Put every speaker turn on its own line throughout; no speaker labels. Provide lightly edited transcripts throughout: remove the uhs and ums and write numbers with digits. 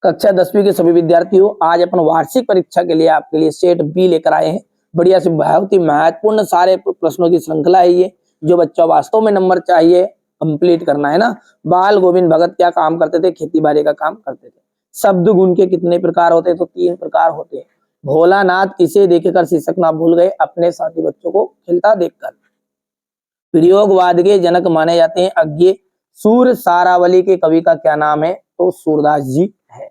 कक्षा 10वीं के सभी विद्यार्थियों, आज अपन वार्षिक परीक्षा के लिए आपके लिए सेट बी लेकर आए हैं। बढ़िया से बहुत ही महत्वपूर्ण सारे प्रश्नों की श्रृंखला है ये, जो बच्चा वास्तव में नंबर चाहिए कंप्लीट करना है ना। बाल गोविंद भगत क्या काम करते थे? खेती बाड़ी का काम करते थे। शब्द गुण के कितने प्रकार होते हैं? तो 3 प्रकार होते हैं। भोलानाथ किसे देखकर शिक्षक ना भूल गए? अपने साथी बच्चों को खिलता देखकर। प्रयोगवाद के जनक माने जाते हैं अज्ञे। सूर सारावली के कवि का क्या नाम है? तो सूरदास जी है।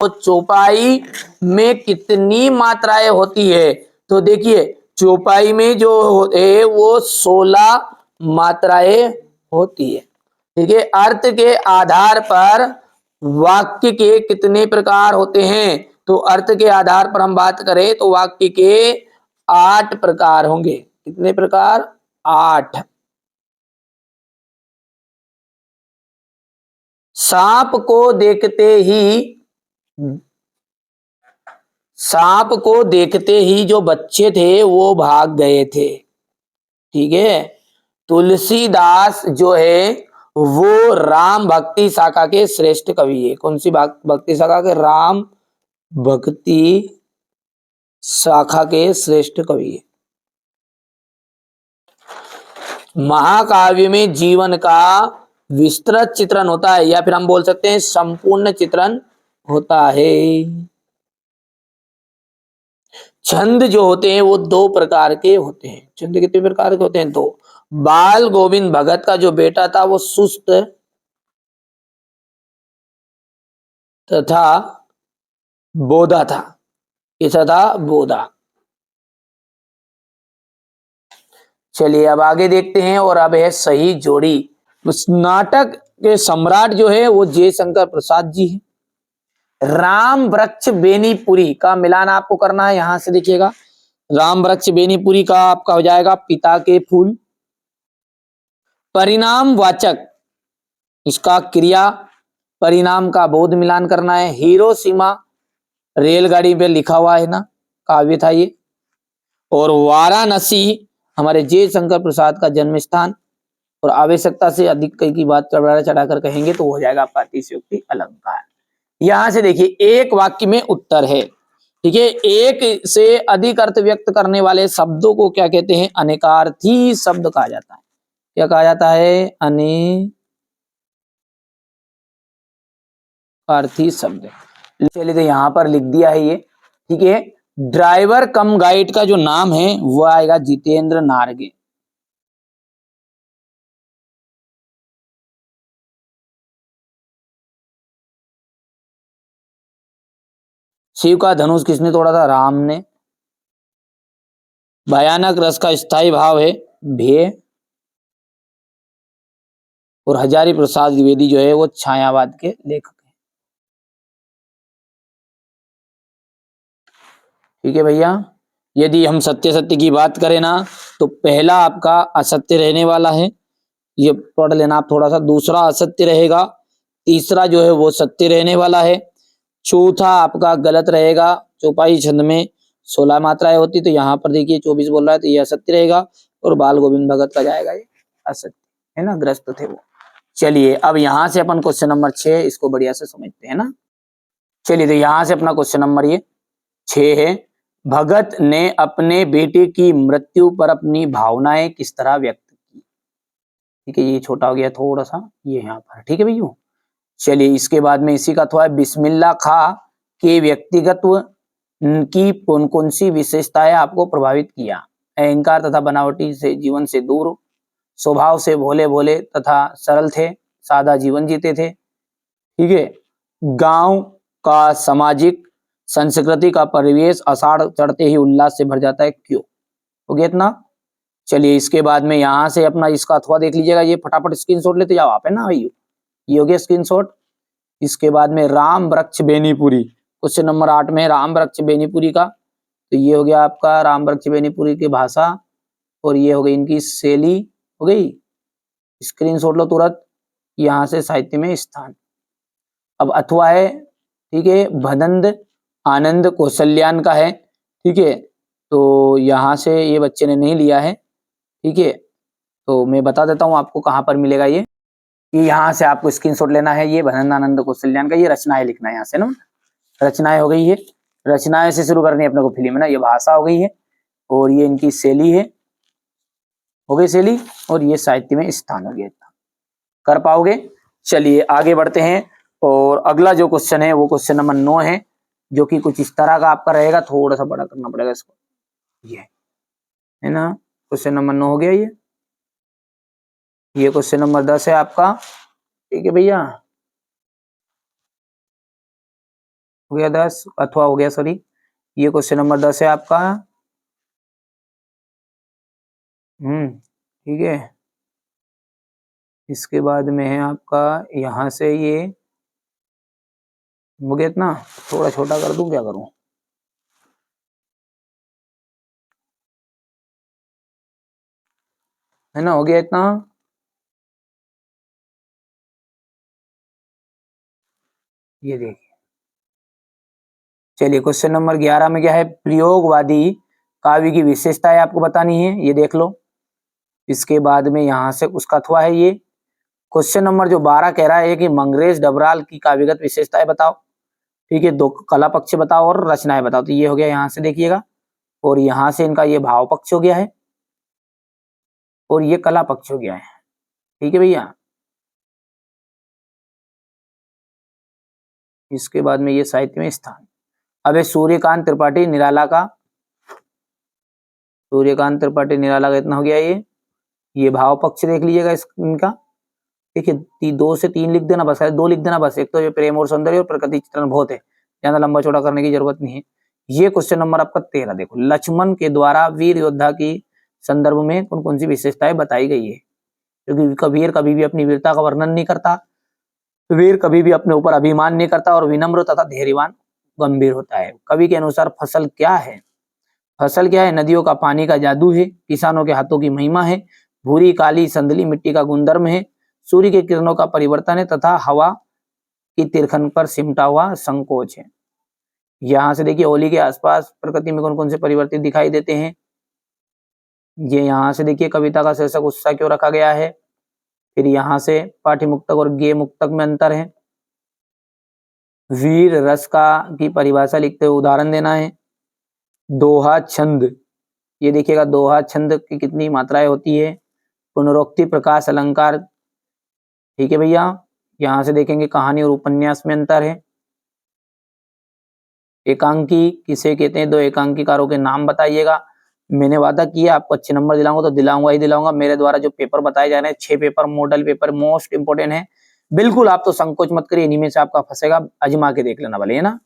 तो चौपाई में कितनी मात्राएं होती है? तो देखिए, चौपाई में जो है वो 16 मात्राएं होती है। ठीक है। अर्थ के आधार पर वाक्य के कितने प्रकार होते हैं? तो अर्थ के आधार पर हम बात करें तो वाक्य के 8 प्रकार होंगे। कितने प्रकार? 8। सांप को देखते ही जो बच्चे थे वो भाग गए थे। ठीक है। तुलसीदास जो है वो राम भक्ति शाखा के श्रेष्ठ कवि है। कौन सी भक्ति शाखा के? राम भक्ति शाखा के श्रेष्ठ कवि है। महाकाव्य में जीवन का विस्तृत चित्रण होता है, या फिर हम बोल सकते हैं संपूर्ण चित्रण होता है। छंद जो होते हैं वो 2 प्रकार के होते हैं। छंद कितने प्रकार के होते हैं? 2। बाल गोविंद भगत का जो बेटा था वो सुस्त तथा बोधा था। कैसा था? बोधा। चलिए अब आगे देखते हैं। और अब है सही जोड़ी। उस नाटक के सम्राट जो है वो जयशंकर प्रसाद जी है। राम वृक्ष बेनीपुरी का मिलान आपको करना है। यहां से देखिएगा, राम वृक्ष बेनीपुरी का आपका हो जाएगा पिता के फूल। परिणाम वाचक, इसका क्रिया परिणाम का बोध मिलान करना है। हिरोशिमा रेलगाड़ी पे लिखा हुआ है ना, काव्य था ये। और वाराणसी हमारे जयशंकर प्रसाद का जन्म स्थान। और आवश्यकता से अधिक की बात चढ़ाकर कहेंगे तो हो जाएगा आपका अतिशयोक्ति अलंकार। यहां से देखिए, एक वाक्य में उत्तर है। ठीक है। एक से अधिक अर्थ व्यक्त करने वाले शब्दों को क्या कहते हैं? अनेकार्थी शब्द कहा जाता है। क्या कहा जाता है? अनेकार्थी शब्द। चलिए तो यहां पर लिख दिया है ये। ठीक है। ड्राइवर कम गाइड का जो नाम है वो आएगा जितेंद्र नारगे। शिव का धनुष किसने तोड़ा था? राम ने। भयानक रस का स्थायी भाव है भय। और हजारी प्रसाद द्विवेदी जो है वो छायावाद के लेखक हैं। ठीक है भैया। यदि हम सत्य सत्य की बात करें ना, तो पहला आपका असत्य रहने वाला है, ये पढ़ लेना आप थोड़ा सा। दूसरा असत्य रहेगा। तीसरा जो है वो सत्य रहने वाला है। चौथा आपका गलत रहेगा। चौपाई छंद में 16 मात्राएं होती, तो यहाँ पर देखिए 24 बोल रहा है, तो ये असत्य रहेगा। और बाल गोविंद भगत का जाएगा ये असत्य, है ना, ग्रस्त थे वो। चलिए अब यहां से अपन क्वेश्चन नंबर 6 इसको बढ़िया से समझते हैं ना। चलिए तो यहां से अपना क्वेश्चन नंबर ये 6 है। भगत ने अपने बेटे की मृत्यु पर अपनी भावनाएं किस तरह व्यक्त की? ठीक है, ये छोटा हो गया थोड़ा सा, ये यहाँ पर। ठीक है भैया। चलिए इसके बाद में इसी का थोड़ा, बिस्मिल्लाह खां के व्यक्तिगत की कौन कौन सी विशेषताएं आपको प्रभावित किया? अहंकार तथा बनावटी से जीवन से दूर, स्वभाव से भोले भोले तथा सरल थे, सादा जीवन जीते थे। ठीक है। गांव का सामाजिक संस्कृति का परिवेश आषाढ़ चढ़ते ही उल्लास से भर जाता है, क्यों? हो गया इतना। चलिए इसके बाद में यहां से अपना इसका अथवा देख लीजिएगा, ये फटाफट स्क्रीनशॉट लेते जाओ आप, है ना भैया। ये हो गया स्क्रीनशॉट। इसके बाद में राम वृक्ष बेनीपुरी, क्वेश्चन नंबर 8 में राम वृक्ष बेनीपुरी का, तो ये हो गया आपका राम वृक्ष बेनीपुरी की भाषा। और ये हो गई इनकी शैली, हो गई। स्क्रीनशॉट लो तुरंत। यहां से साहित्य में स्थान। अब अथवा है, ठीक है, भदंत आनंद कौशल्यान का है। ठीक है। तो यहां से ये बच्चे ने नहीं लिया है। ठीक है। तो मैं बता देता हूं आपको कहां पर मिलेगा ये। कि यहाँ से आपको स्क्रीनशॉट लेना है। ये भजनानंद कौशल्यान का ये रचनाएं लिखना है यहाँ से ना, रचनाएं हो गई है, रचनाएं से शुरू करनी है अपने को फिल्म है ना। ये भाषा हो गई है और ये इनकी शैली है, हो गई शैली, और ये साहित्य में स्थान हो गया। कर पाओगे? चलिए आगे बढ़ते हैं। और अगला जो क्वेश्चन है वो क्वेश्चन नंबर 9 है, जो कि कुछ इस तरह का आपका रहेगा, थोड़ा सा बड़ा करना पड़ेगा इसको, ये है ना। क्वेश्चन नंबर 9 हो गया ये क्वेश्चन नंबर 10 है आपका, ठीक है भैया, हो गया 10 अथवा हो गया, सॉरी, ये क्वेश्चन नंबर 10 है आपका। ठीक है। इसके बाद में है आपका यहाँ से ये हो गया इतना, थोड़ा छोटा कर दूं, क्या करूं, है ना, हो गया इतना। ये देखिए, चलिए क्वेश्चन नंबर 11 में क्या है, प्रयोगवादी काव्य की विशेषताएं आपको बतानी है, ये देख लो। इसके बाद में यहाँ से उसका अथवा है ये। क्वेश्चन नंबर जो 12 कह रहा है कि मंगरेश डबराल की काव्यगत विशेषताएं बताओ, ठीक है, दो कला पक्ष बताओ और रचनाएं बताओ, तो ये हो गया यहाँ से देखिएगा। और यहाँ से इनका ये भाव पक्ष हो गया है और ये कला पक्ष हो गया है, ठीक है भैया। इसके बाद में ये साहित्य में स्थान। अब सूर्यकांत त्रिपाठी निराला का, सूर्यकांत त्रिपाठी निराला का इतना हो गया ये भाव पक्ष देख लीजिएगा इनका, ठीक है। 2 से 3 लिख देना बस है, 2 लिख देना बस, एक तो ये प्रेम और सौंदर्य और प्रकृति चित्रण बहुत है, ज्यादा लंबा चौड़ा करने की जरूरत नहीं है। ये क्वेश्चन नंबर आपका 13 देखो, लक्ष्मण के द्वारा वीर योद्धा की संदर्भ में कौन कौन सी विशेषताएं बताई गई है, क्योंकि कबीर कभी भी अपनी वीरता का वर्णन नहीं करता, वीर कभी भी अपने ऊपर अभिमान नहीं करता और विनम्र तथा धैर्यवान गंभीर होता है। कवि के अनुसार फसल क्या है, फसल क्या है, नदियों का पानी का जादू है, किसानों के हाथों की महिमा है, भूरी काली संदली मिट्टी का गुणधर्म है, सूर्य के किरणों का परिवर्तन है तथा हवा की तिरखन पर सिमटा हुआ संकोच है। यहाँ से देखिए होली के आसपास प्रकृति में कौन कौन से परिवर्तित दिखाई देते हैं। ये यहाँ से देखिए कविता का शीर्षक उत्साह क्यों रखा गया है। फिर यहाँ से पाठ्य मुक्तक और गेय मुक्तक में अंतर है। वीर रस का की परिभाषा लिखते हुए उदाहरण देना है। दोहा छंद, ये देखिएगा दोहा छंद की कितनी मात्राएं होती है। पुनरोक्ति प्रकाश अलंकार, ठीक है भैया। यहाँ से देखेंगे कहानी और उपन्यास में अंतर है। एकांकी किसे कहते हैं, 2 एकांकीकारों के नाम बताइएगा। मैंने वादा किया आपको अच्छे नंबर दिलाऊंगा, तो दिलाऊंगा ही दिलाऊंगा। मेरे द्वारा जो पेपर बताए जा रहे हैं 6 paper model paper most important है, बिल्कुल आप तो संकोच मत करिए, इन्हीं में से आपका फंसेगा, आजमा के देख लेना भले, है ना।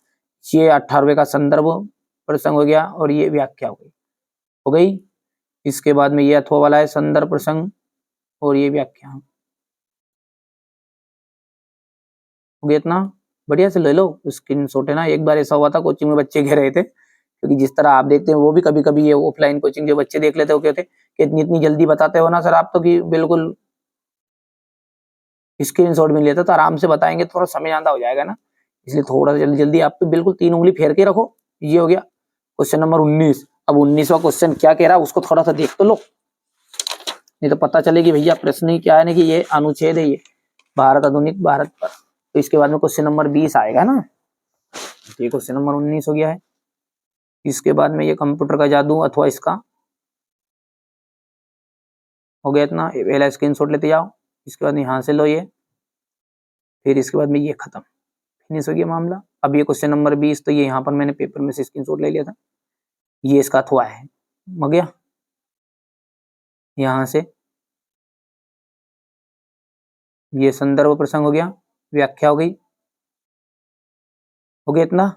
ये 18वें का संदर्भ प्रसंग हो गया और ये व्याख्या हो गई। इसके बाद में ये अथवा वाला है संदर्भ प्रसंग और ये व्याख्या हो गया। इतना बढ़िया से ले लो स्क्रीनशॉट, है ना। एक बार ऐसा हुआ था कोचिंग में, बच्चे कह रहे थे, क्योंकि जिस तरह आप देखते हैं वो भी कभी कभी ये ऑफलाइन कोचिंग जो बच्चे देख लेते हो, कहते कि इतनी इतनी जल्दी बताते हो ना सर आप, तो कि बिल्कुल स्क्रीनशॉट मिल लेता तो आराम से बताएंगे, थोड़ा समय ज्यादा हो जाएगा ना, इसलिए थोड़ा सा जल्दी जल्दी आप तो बिल्कुल 3 उंगली फेर के रखो। ये हो गया क्वेश्चन नंबर 19। अब 19वां क्वेश्चन क्या कह रहा है उसको थोड़ा सा देख तो लो, नहीं तो पता चलेगी भैया प्रश्न ही क्या है ना, कि ये अनुच्छेद है, ये भारत आधुनिक भारत पर। तो इसके बाद में क्वेश्चन नंबर 20 आएगा ना, ये क्वेश्चन नंबर 19 हो गया है। इसके बाद में ये कंप्यूटर का जादू अथवा इसका हो गया इतना, पहला स्क्रीनशॉट लेते जाओ। इसके बाद यहाँ से लो ये, फिर इसके बाद में ये खत्म, फिनिश हो गया मामला। अब ये क्वेश्चन नंबर 20, तो ये यहाँ पर मैंने पेपर में से स्क्रीनशॉट ले लिया था, ये इसका अथवा है, हो गया। यहाँ से ये संदर्भ प्रसंग हो गया, व्याख्या हो गई, हो गया इतना।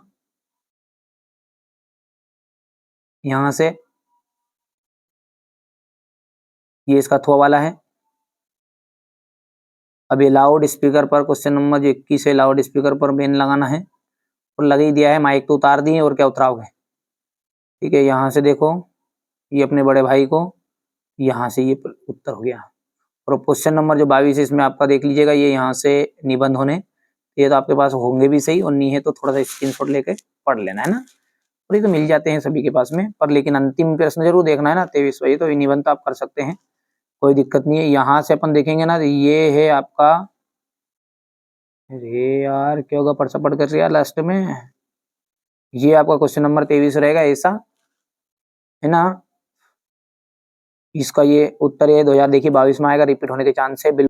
यहाँ से ये इसका अथवा वाला है। अब ये लाउड स्पीकर पर क्वेश्चन नंबर 21 है, लाउड स्पीकर पर बैन लगाना है और लगा ही दिया है, माइक तो उतार दिए और क्या उतराओगे, ठीक है। यहाँ से देखो ये अपने बड़े भाई को, यहाँ से ये उत्तर हो गया। और क्वेश्चन नंबर जो 22 है इसमें आपका देख लीजिएगा, ये यहाँ से निबंध होने, ये तो आपके पास होंगे भी सही, और नहीं है तो थोड़ा सा स्क्रीनशॉट लेके पढ़ लेना, है ना। और ये तो मिल जाते हैं सभी के पास में, पर लेकिन अंतिम प्रश्न जरूर देखना है ना, 23वां, ये तो निबंध आप कर सकते हैं, कोई दिक्कत नहीं है। यहाँ से अपन देखेंगे ना, ये है आपका अरे यार क्या होगा, पढ़ पढ़ कर यार लास्ट में। ये आपका क्वेश्चन नंबर 23 रहेगा ऐसा, है ना। इसका ये उत्तर ये 2000 देखिए 22 में आएगा, रिपीट होने के चांस है बिल्कुल।